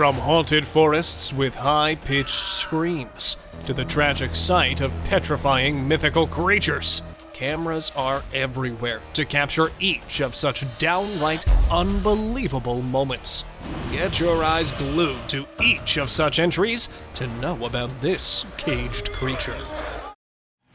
From haunted forests with high-pitched screams to the tragic sight of petrifying mythical creatures, cameras are everywhere to capture each of such downright unbelievable moments. Get your eyes glued to each of such entries to know about this caged creature.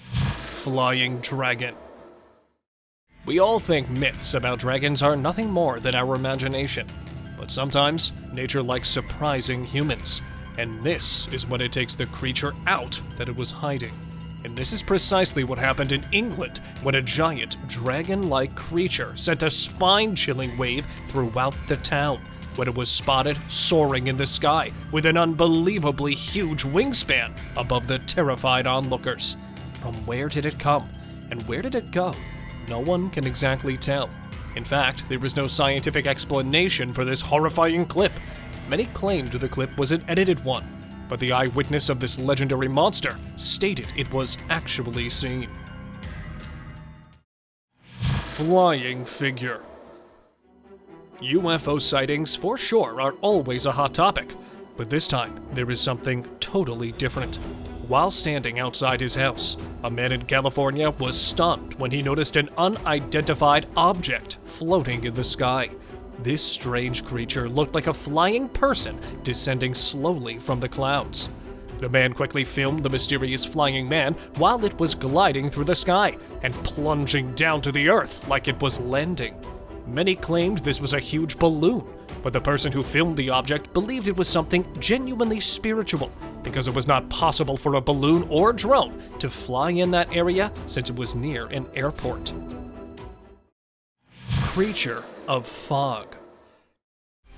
Flying Dragon. We all think myths about dragons are nothing more than our imagination. But sometimes, nature likes surprising humans, and this is when it takes the creature out that it was hiding. And this is precisely what happened in England when a giant, dragon-like creature sent a spine-chilling wave throughout the town when it was spotted soaring in the sky with an unbelievably huge wingspan above the terrified onlookers. From where did it come, and where did it go? No one can exactly tell. In fact, there was no scientific explanation for this horrifying clip. Many claimed the clip was an edited one, but the eyewitness of this legendary monster stated it was actually seen. Flying Figure. UFO sightings, for sure, are always a hot topic, but this time there is something totally different. While standing outside his house, a man in California was stunned when he noticed an unidentified object floating in the sky. This strange creature looked like a flying person descending slowly from the clouds. The man quickly filmed the mysterious flying man while it was gliding through the sky and plunging down to the earth like it was landing. Many claimed this was a huge balloon, but the person who filmed the object believed it was something genuinely spiritual because it was not possible for a balloon or drone to fly in that area since it was near an airport. Creature of Fog.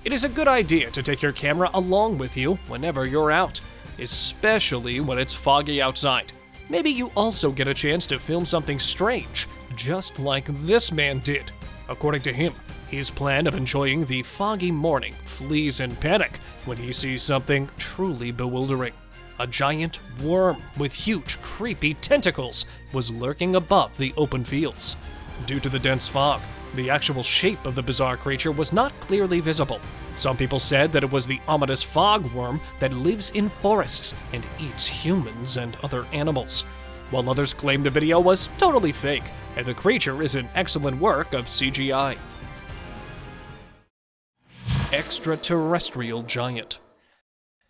It is a good idea to take your camera along with you whenever you're out, especially when it's foggy outside. Maybe you also get a chance to film something strange, just like this man did. According to him, his plan of enjoying the foggy morning flees in panic when he sees something truly bewildering. A giant worm with huge, creepy tentacles was lurking above the open fields. Due to the dense fog, the actual shape of the bizarre creature was not clearly visible. Some people said that it was the ominous fog worm that lives in forests and eats humans and other animals, while others claimed the video was totally fake, and the creature is an excellent work of CGI. Extraterrestrial Giant.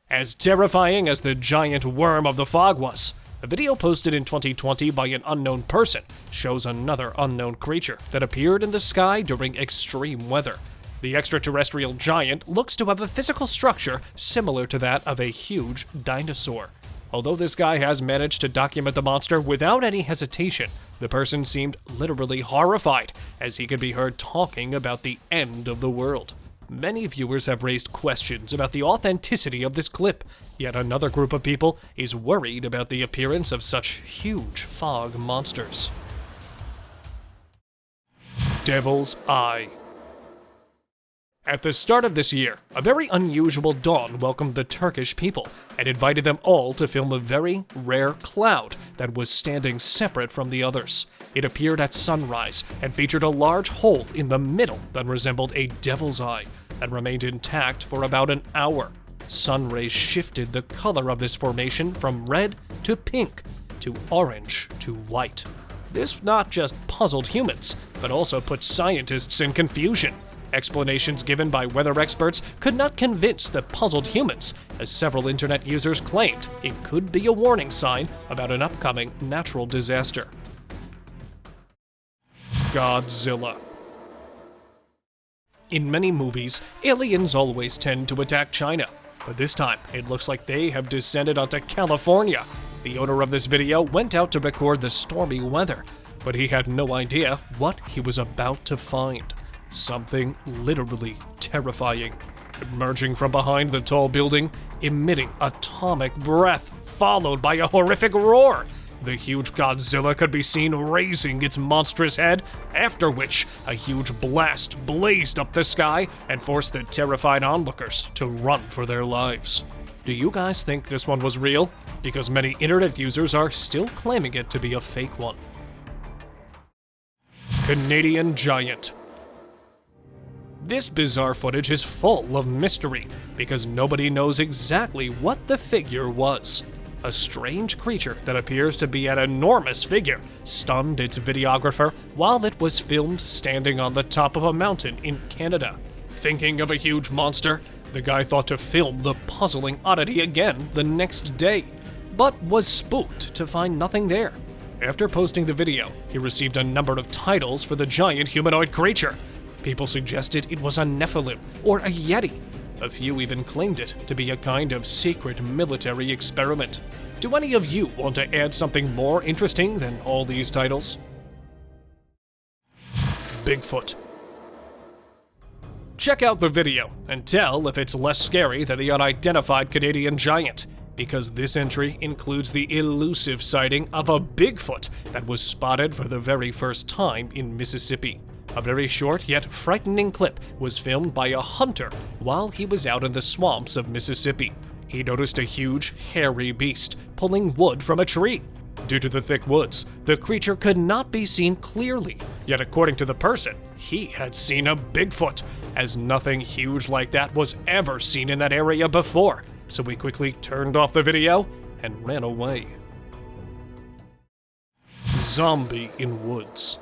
As terrifying as the giant worm of the fog was, a video posted in 2020 by an unknown person shows another unknown creature that appeared in the sky during extreme weather. The extraterrestrial giant looks to have a physical structure similar to that of a huge dinosaur. Although this guy has managed to document the monster without any hesitation, the person seemed literally horrified as he could be heard talking about the end of the world. Many viewers have raised questions about the authenticity of this clip, yet another group of people is worried about the appearance of such huge fog monsters. Devil's Eye. At the start of this year, a very unusual dawn welcomed the Turkish people and invited them all to film a very rare cloud that was standing separate from the others. It appeared at sunrise and featured a large hole in the middle that resembled a devil's eye and remained intact for about an hour. Sun rays shifted the color of this formation from red to pink to orange to white. This not just puzzled humans, but also put scientists in confusion. Explanations given by weather experts could not convince the puzzled humans, as several internet users claimed it could be a warning sign about an upcoming natural disaster. Godzilla. In many movies, aliens always tend to attack China, but this time it looks like they have descended onto California. The owner of this video went out to record the stormy weather, but he had no idea what he was about to find. Something literally terrifying. Emerging from behind the tall building, emitting atomic breath, followed by a horrific roar. The huge Godzilla could be seen raising its monstrous head, after which a huge blast blazed up the sky and forced the terrified onlookers to run for their lives. Do you guys think this one was real? Because many internet users are still claiming it to be a fake one. Canadian Giant. This bizarre footage is full of mystery because nobody knows exactly what the figure was. A strange creature that appears to be an enormous figure stunned its videographer while it was filmed standing on the top of a mountain in Canada. Thinking of a huge monster, the guy thought to film the puzzling oddity again the next day, but was spooked to find nothing there. After posting the video, he received a number of titles for the giant humanoid creature. People suggested it was a Nephilim or a Yeti. A few even claimed it to be a kind of secret military experiment. Do any of you want to add something more interesting than all these titles? Bigfoot. Check out the video and tell if it's less scary than the unidentified Canadian giant, because this entry includes the elusive sighting of a Bigfoot that was spotted for the very first time in Mississippi. A very short yet frightening clip was filmed by a hunter while he was out in the swamps of Mississippi. He noticed a huge, hairy beast pulling wood from a tree. Due to the thick woods, the creature could not be seen clearly, yet according to the person, he had seen a Bigfoot, as nothing huge like that was ever seen in that area before, so he quickly turned off the video and ran away. Zombie in woods.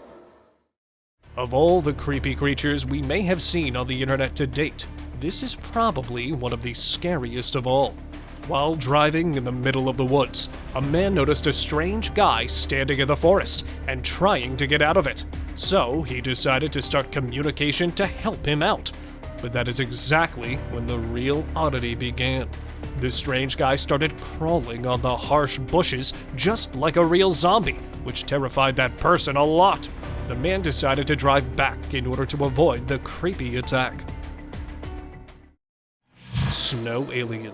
Of all the creepy creatures we may have seen on the internet to date, this is probably one of the scariest of all. While driving in the middle of the woods, a man noticed a strange guy standing in the forest and trying to get out of it. So he decided to start communication to help him out. But that is exactly when the real oddity began. This strange guy started crawling on the harsh bushes just like a real zombie, which terrified that person a lot. The man decided to drive back in order to avoid the creepy attack. Snow alien.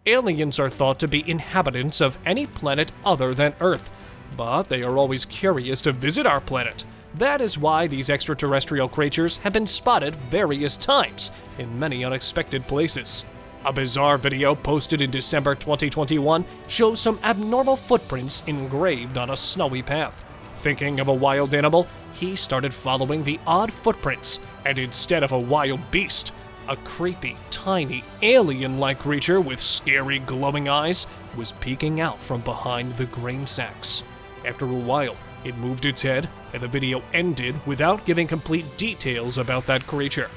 Aliens are thought to be inhabitants of any planet other than Earth, but they are always curious to visit our planet. That is why these extraterrestrial creatures have been spotted various times in many unexpected places. A bizarre video posted in December 2021 shows some abnormal footprints engraved on a snowy path. Thinking of a wild animal, he started following the odd footprints, and instead of a wild beast, a creepy, tiny, alien-like creature with scary glowing eyes was peeking out from behind the grain sacks. After a while, it moved its head, and the video ended without giving complete details about that creature,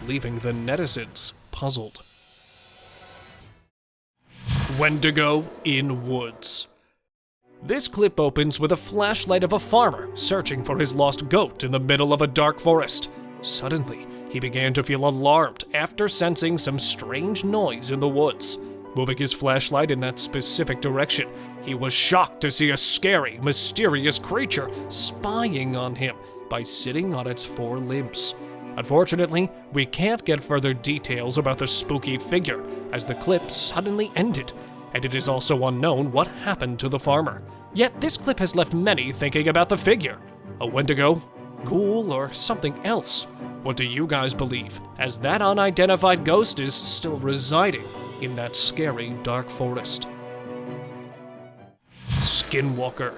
leaving the netizens puzzled. Wendigo in woods. This clip opens with a flashlight of a farmer searching for his lost goat in the middle of a dark forest. Suddenly, he began to feel alarmed after sensing some strange noise in the woods. Moving his flashlight in that specific direction, he was shocked to see a scary, mysterious creature spying on him by sitting on its four limbs. Unfortunately, we can't get further details about the spooky figure as the clip suddenly ended, and it is also unknown what happened to the farmer. Yet this clip has left many thinking about the figure. A Wendigo, ghoul, or something else? What do you guys believe, as that unidentified ghost is still residing in that scary dark forest? Skinwalker.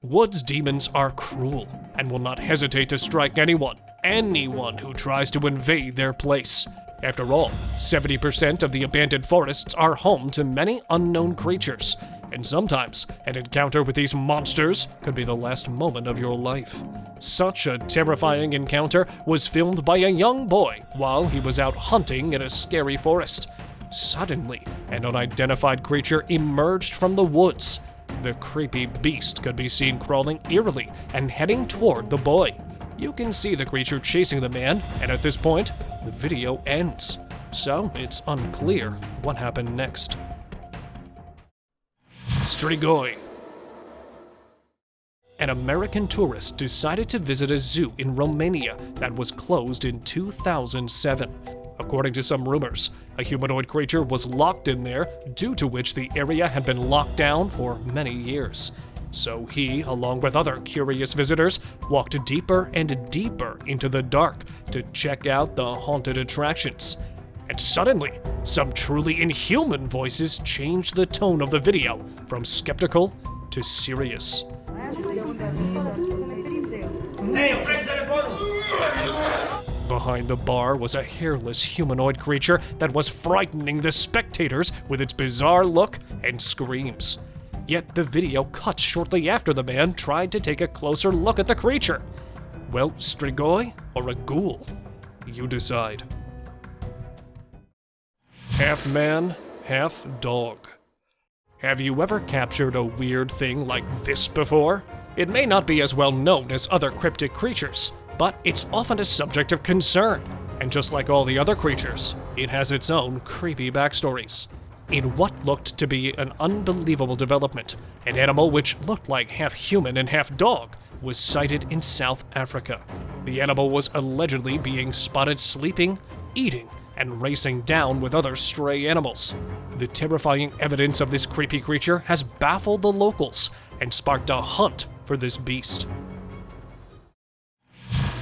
Woods demons are cruel and will not hesitate to strike anyone who tries to invade their place. After all, 70% of the abandoned forests are home to many unknown creatures, and sometimes an encounter with these monsters could be the last moment of your life. Such a terrifying encounter was filmed by a young boy while he was out hunting in a scary forest. Suddenly, an unidentified creature emerged from the woods. The creepy beast could be seen crawling eerily and heading toward the boy. You can see the creature chasing the man, and at this point, the video ends. So it's unclear what happened next. Strigoi. An American tourist decided to visit a zoo in Romania that was closed in 2007. According to some rumors, a humanoid creature was locked in there, due to which the area had been locked down for many years. So he, along with other curious visitors, walked deeper and deeper into the dark to check out the haunted attractions. And suddenly, some truly inhuman voices changed the tone of the video from skeptical to serious. Hey, eu prego telefonul! behind the bar was a hairless humanoid creature that was frightening the spectators with its bizarre look and screams. Yet the video cuts shortly after the man tried to take a closer look at the creature. Well, Strigoi or a ghoul? You decide. Half man, half dog. Have you ever captured a weird thing like this before? It may not be as well known as other cryptic creatures, but it's often a subject of concern. And just like all the other creatures, it has its own creepy backstories. In what looked to be an unbelievable development, an animal which looked like half human and half dog was sighted in South Africa. The animal was allegedly being spotted sleeping, eating, and racing down with other stray animals. The terrifying evidence of this creepy creature has baffled the locals and sparked a hunt for this beast.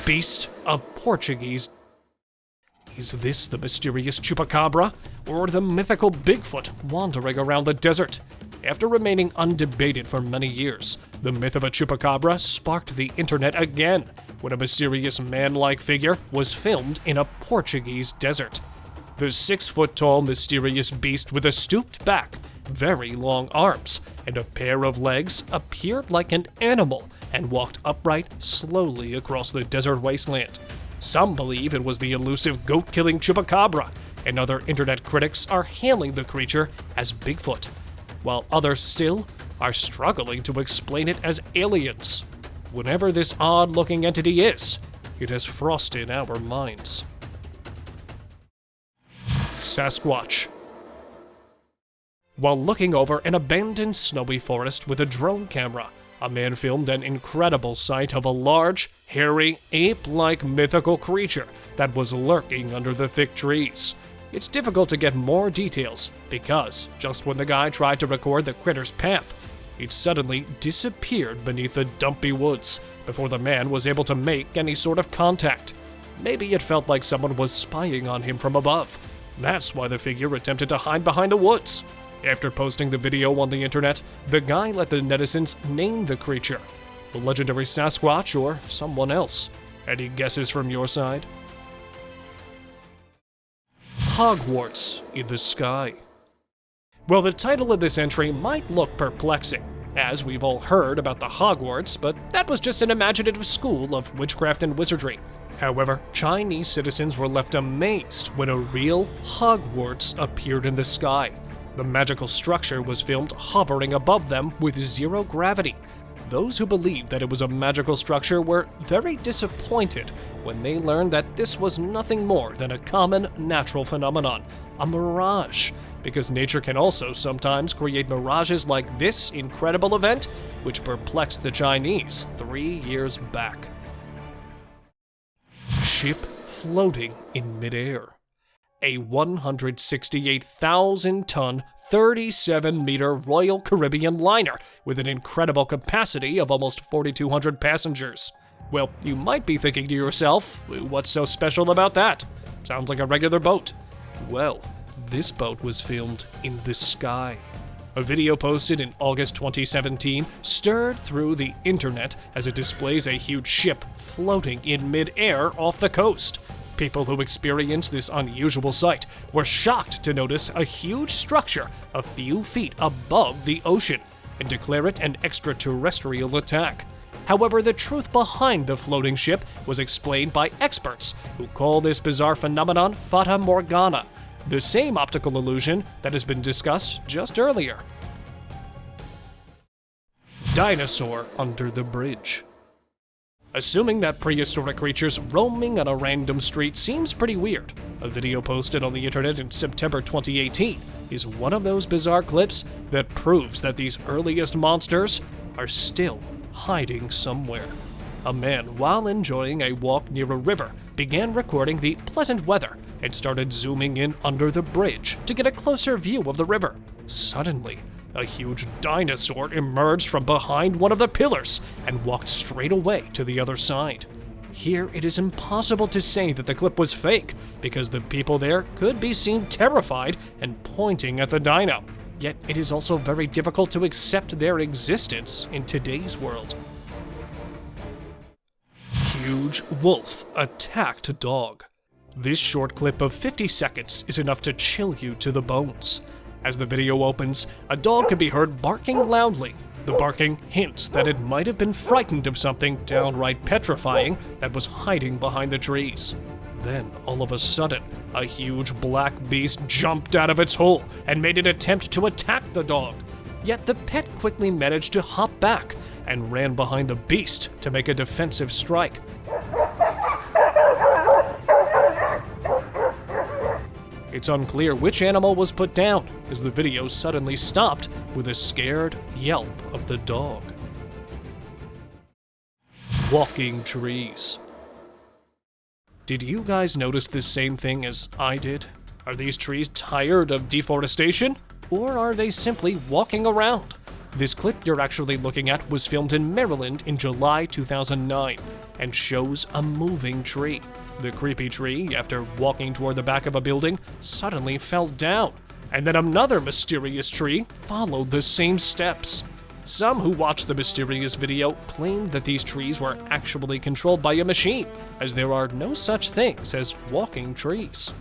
Beast of Portuguese. Is this the mysterious chupacabra, or the mythical Bigfoot wandering around the desert? After remaining undebated for many years, the myth of a chupacabra sparked the internet again when a mysterious man-like figure was filmed in a Portuguese desert. The 6-foot-tall mysterious beast with a stooped back, very long arms, and a pair of legs appeared like an animal and walked upright slowly across the desert wasteland. Some believe it was the elusive goat-killing chupacabra, and other internet critics are hailing the creature as Bigfoot, while others still are struggling to explain it as aliens. Whatever this odd-looking entity is, it has frosted our minds. Sasquatch. While looking over an abandoned snowy forest with a drone camera, a man filmed an incredible sight of a large, hairy, ape-like mythical creature that was lurking under the thick trees. It's difficult to get more details because, just when the guy tried to record the critter's path, it suddenly disappeared beneath the dumpy woods before the man was able to make any sort of contact. Maybe it felt like someone was spying on him from above. That's why the figure attempted to hide behind the woods. After posting the video on the internet, the guy let the netizens name the creature. The legendary Sasquatch or someone else. Any guesses from your side? Hogwarts in the sky. Well, the title of this entry might look perplexing, as we've all heard about the Hogwarts, but that was just an imaginative school of witchcraft and wizardry. However, Chinese citizens were left amazed when a real Hogwarts appeared in the sky. The magical structure was filmed hovering above them with zero gravity. Those who believed that it was a magical structure were very disappointed when they learned that this was nothing more than a common natural phenomenon, a mirage, because nature can also sometimes create mirages like this incredible event, which perplexed the Chinese 3 years back. Ship floating in midair. A 168,000-ton, 37-meter Royal Caribbean liner with an incredible capacity of almost 4,200 passengers. Well, you might be thinking to yourself, what's so special about that? Sounds like a regular boat. Well, this boat was filmed in the sky. A video posted in August 2017 stirred through the internet as it displays a huge ship floating in mid-air off the coast. People who experienced this unusual sight were shocked to notice a huge structure a few feet above the ocean and declare it an extraterrestrial attack. However, the truth behind the floating ship was explained by experts who call this bizarre phenomenon Fata Morgana, the same optical illusion that has been discussed just earlier. Dinosaur under the bridge. Assuming that prehistoric creatures roaming on a random street seems pretty weird, a video posted on the internet in September 2018 is one of those bizarre clips that proves that these earliest monsters are still hiding somewhere. A man, while enjoying a walk near a river, began recording the pleasant weather and started zooming in under the bridge to get a closer view of the river. Suddenly, a huge dinosaur emerged from behind one of the pillars and walked straight away to the other side. Here, it is impossible to say that the clip was fake because the people there could be seen terrified and pointing at the dino. Yet, it is also very difficult to accept their existence in today's world. Huge huge wolf attacked a dog. This short clip of 50 seconds is enough to chill you to the bones. As the video opens, a dog can be heard barking loudly. The barking hints that it might have been frightened of something downright petrifying that was hiding behind the trees. Then, all of a sudden, a huge black beast jumped out of its hole and made an attempt to attack the dog. Yet the pet quickly managed to hop back and ran behind the beast to make a defensive strike. It's unclear which animal was put down, as the video suddenly stopped with a scared yelp of the dog. Walking trees. Did you guys notice the same thing as I did? Are these trees tired of deforestation? Or are they simply walking around? This clip you're actually looking at was filmed in Maryland in July 2009 and shows a moving tree. The creepy tree, after walking toward the back of a building, suddenly fell down, and then another mysterious tree followed the same steps. Some who watched the mysterious video claimed that these trees were actually controlled by a machine, as there are no such things as walking trees.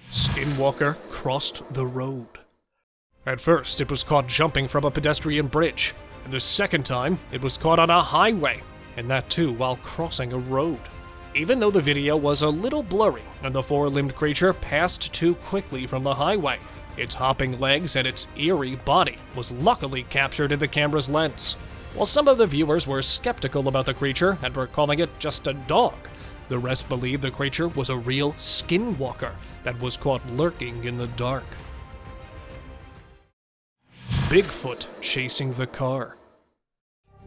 Skinwalker crossed the road. At first, it was caught jumping from a pedestrian bridge, and the second time, it was caught on a highway, and that too while crossing a road. Even though the video was a little blurry and the four-limbed creature passed too quickly from the highway, its hopping legs and its eerie body was luckily captured in the camera's lens. While some of the viewers were skeptical about the creature and were calling it just a dog, the rest believed the creature was a real skinwalker that was caught lurking in the dark. Bigfoot chasing the car.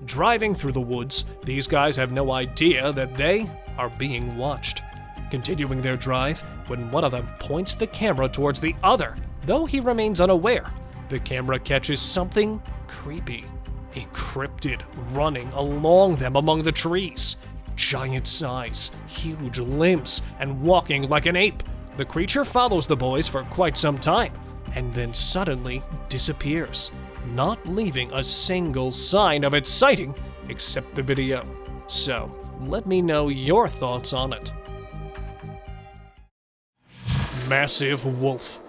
Driving through the woods, these guys have no idea that they are being watched. Continuing their drive, when one of them points the camera towards the other, though he remains unaware, the camera catches something creepy. A cryptid running along them among the trees. Giant size, huge limbs, and walking like an ape. The creature follows the boys for quite some time, and then suddenly disappears, not leaving a single sign of its sighting except the video. So, let me know your thoughts on it. Massive wolf.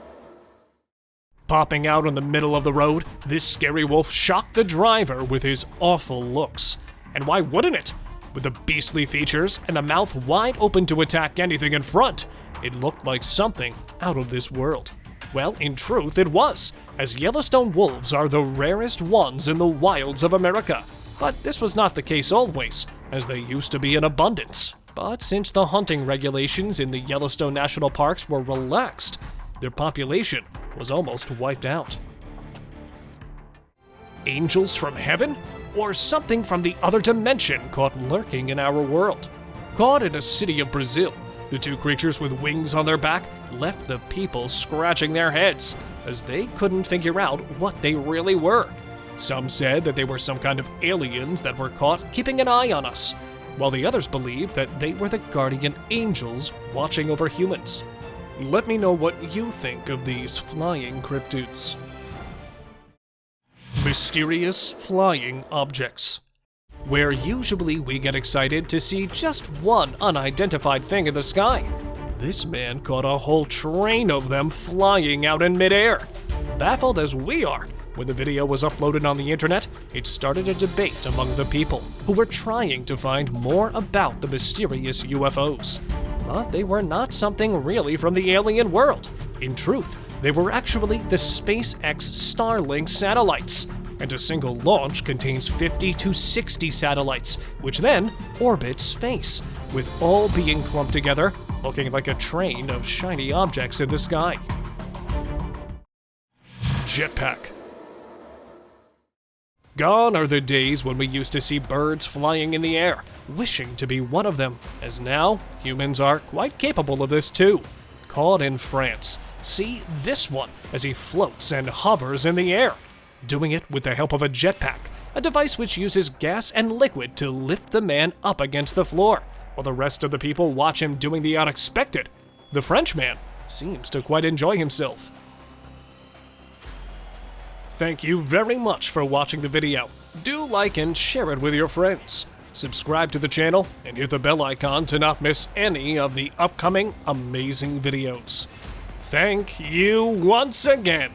Popping out in the middle of the road, this scary wolf shocked the driver with his awful looks. And why wouldn't it? With the beastly features and the mouth wide open to attack anything in front, it looked like something out of this world. Well, in truth, it was, as Yellowstone wolves are the rarest ones in the wilds of America. But this was not the case always, as they used to be in abundance. But since the hunting regulations in the Yellowstone National Parks were relaxed, their population was almost wiped out. Angels from heaven? Or something from the other dimension caught lurking in our world? Caught in a city of Brazil, the two creatures with wings on their back left the people scratching their heads, as they couldn't figure out what they really were. Some said that they were some kind of aliens that were caught keeping an eye on us, while the others believed that they were the guardian angels watching over humans. Let me know what you think of these flying cryptids. Mysterious flying objects. Where usually we get excited to see just one unidentified thing in the sky, this man caught a whole train of them flying out in midair. Baffled as we are, when the video was uploaded on the internet, it started a debate among the people who were trying to find more about the mysterious UFOs. But they were not something really from the alien world. In truth, they were actually the SpaceX Starlink satellites, and a single launch contains 50 to 60 satellites, which then orbit space, with all being clumped together, looking like a train of shiny objects in the sky. Jetpack. Gone are the days when we used to see birds flying in the air, wishing to be one of them, as now humans are quite capable of this too. Caught in France, see this one as he floats and hovers in the air, doing it with the help of a jetpack, a device which uses gas and liquid to lift the man up against the floor, while the rest of the people watch him doing the unexpected. The Frenchman seems to quite enjoy himself. Thank you very much for watching the video. Do like and share it with your friends. subscribe to the channel, and hit the bell icon to not miss any of the upcoming amazing videos. Thank you once again